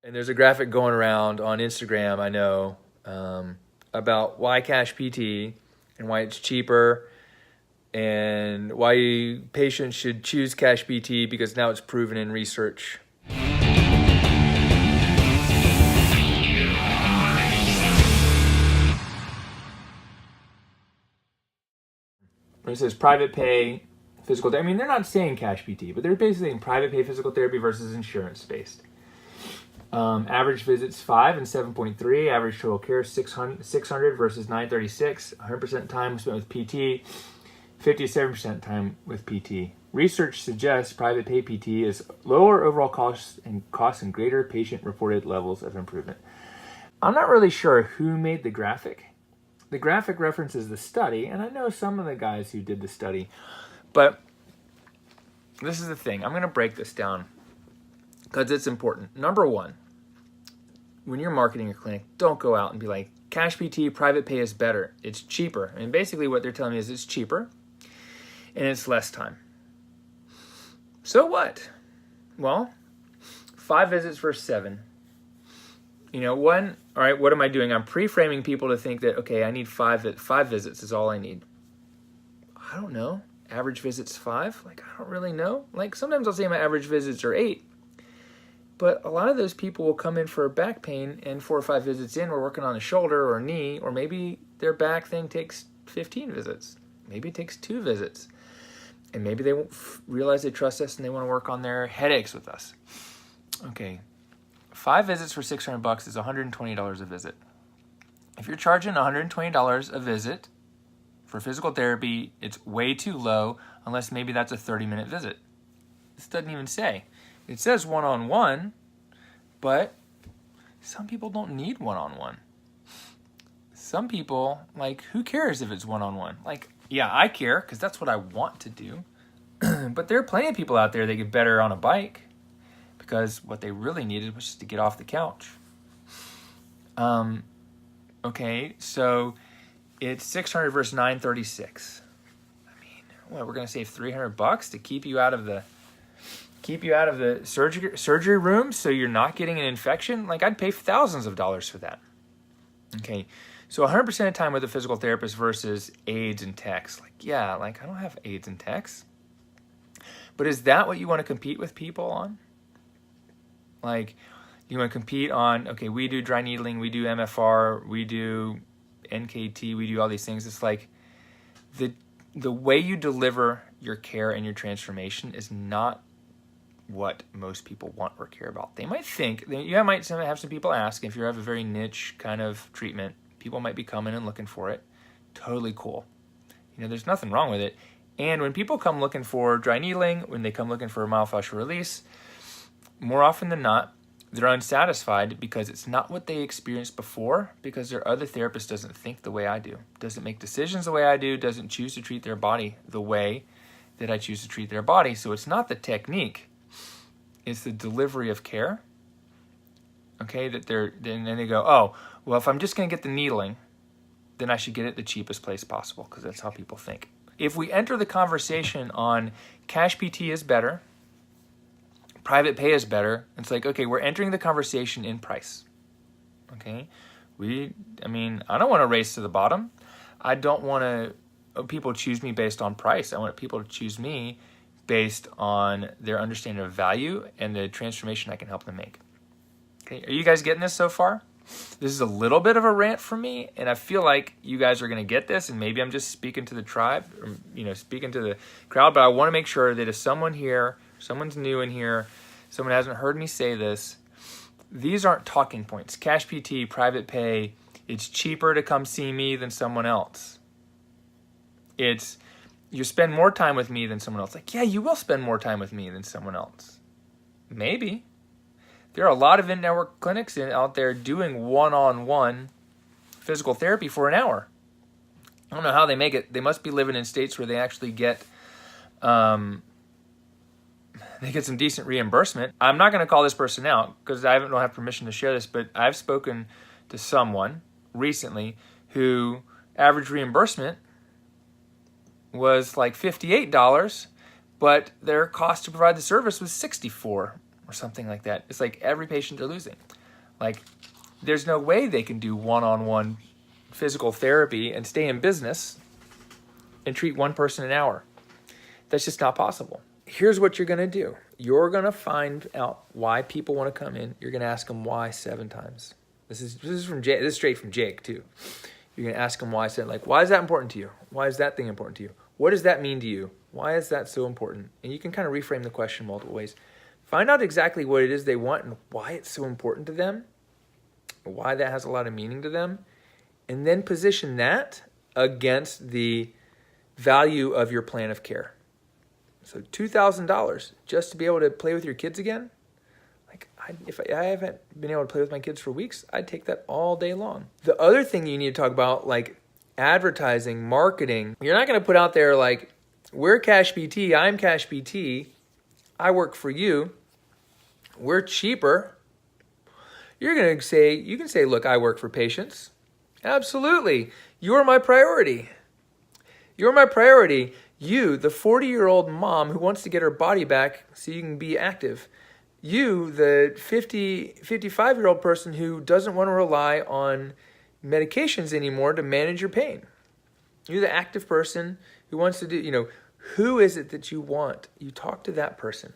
And there's a graphic going around on Instagram, I know, about why CashPT and why it's cheaper and why patients should choose CashPT because now it's proven in research. It says private pay physical therapy. I mean, they're not saying CashPT, but they're basically saying private pay physical therapy versus insurance-based. Average visits 5 and 7.3. Average total care 600 versus 936. 100% time spent with PT. 57% time with PT. Research suggests private pay PT is lower overall costs and greater patient-reported levels of improvement. I'm not really sure who made the graphic. The graphic references the study, and I know some of the guys who did the study, but this is the thing. I'm going to break this down because it's important. Number one, when you're marketing your clinic, don't go out and be like, CashPT, private pay is better. It's cheaper. And basically what they're telling me is it's cheaper and it's less time. So what? Well, 5 visits versus 7. All right, what am I doing? I'm pre-framing people to think that, okay, I need 5 visits is all I need. I don't know. Average visits 5? I don't really know. Sometimes I'll say my average visits are 8. But a lot of those people will come in for back pain, and 4 or 5 visits in, we're working on a shoulder or a knee, or maybe their back thing takes 15 visits. Maybe it takes 2 visits. And maybe they won't realize they trust us and they want to work on their headaches with us. Okay, 5 visits for $600 is $120 a visit. If you're charging $120 a visit for physical therapy, it's way too low, unless maybe that's a 30-minute visit. This doesn't even say. It says one-on-one, but some people don't need one-on-one. Some people, who cares if it's one-on-one? Yeah, I care because that's what I want to do. But there are plenty of people out there that get better on a bike because what they really needed was just to get off the couch. Okay, so it's 600 versus 936. I mean, we're going to save $300 to keep you out of the surgery room so you're not getting an infection? I'd pay thousands of dollars for that. Okay, so 100% of the time with a physical therapist versus aides and techs. I don't have aides and techs. But is that what you want to compete with people on? You want to compete on, okay, we do dry needling, we do MFR, we do NKT, we do all these things. It's the way you deliver your care and your transformation is not what most people want or care about. They might think, you might have some people ask, if you have a very niche kind of treatment, people might be coming and looking for it. Totally cool. There's nothing wrong with it. And when people come looking for dry needling, when they come looking for a myofascial release, more often than not, they're unsatisfied because it's not what they experienced before, because their other therapist doesn't think the way I do, doesn't make decisions the way I do, doesn't choose to treat their body the way that I choose to treat their body. So it's not the technique, it's the delivery of care. Okay, then they go, oh, well, if I'm just going to get the needling, then I should get it the cheapest place possible, because that's how people think. If we enter the conversation on CashPT is better, private pay is better, it's okay, we're entering the conversation in price. Okay, I don't want to race to the bottom. I don't want people choose me based on price. I want people to choose me based on their understanding of value and the transformation I can help them make. Okay, are you guys getting this so far? This is a little bit of a rant from me, and I feel like you guys are going to get this, and maybe I'm just speaking to the tribe, or, speaking to the crowd, but I want to make sure that if someone's new in here, someone hasn't heard me say this, these aren't talking points. CashPT, private pay, it's cheaper to come see me than someone else. You spend more time with me than someone else. Yeah, you will spend more time with me than someone else. Maybe. There are a lot of in-network clinics out there doing one-on-one physical therapy for an hour. I don't know how they make it. They must be living in states where they actually get some decent reimbursement. I'm not going to call this person out because I don't have permission to share this, but I've spoken to someone recently who average reimbursement was $58, but their cost to provide the service was $64. or something like that. It's like every patient they're losing. Like, there's no way they can do one-on-one physical therapy and stay in business and treat one person an hour. That's just not possible. Here's what you're going to do. You're going to find out why people want to come in. You're going to ask them why 7 times. This is from Jake. This is straight from Jake too. You're going to ask them why 7. Like, why is that important to you? Why is that thing important to you? What does that mean to you? Why is that so important? And you can kind of reframe the question multiple ways. Find out exactly what it is they want and why it's so important to them, why that has a lot of meaning to them, and then position that against the value of your plan of care. So $2,000 just to be able to play with your kids again? Like, if I haven't been able to play with my kids for weeks, I'd take that all day long. The other thing you need to talk about, like advertising, marketing, you're not going to put out there like, we're CashPT, I'm CashPT, I work for you, we're cheaper. You're going to say, you can say, look, I work for patients. Absolutely. You're my priority. You're my priority. You, the 40-year-old mom who wants to get her body back so you can be active. You, the 55-year-old person who doesn't want to rely on medications anymore to manage your pain. You're the active person who wants to do, who is it that you want? You talk to that person.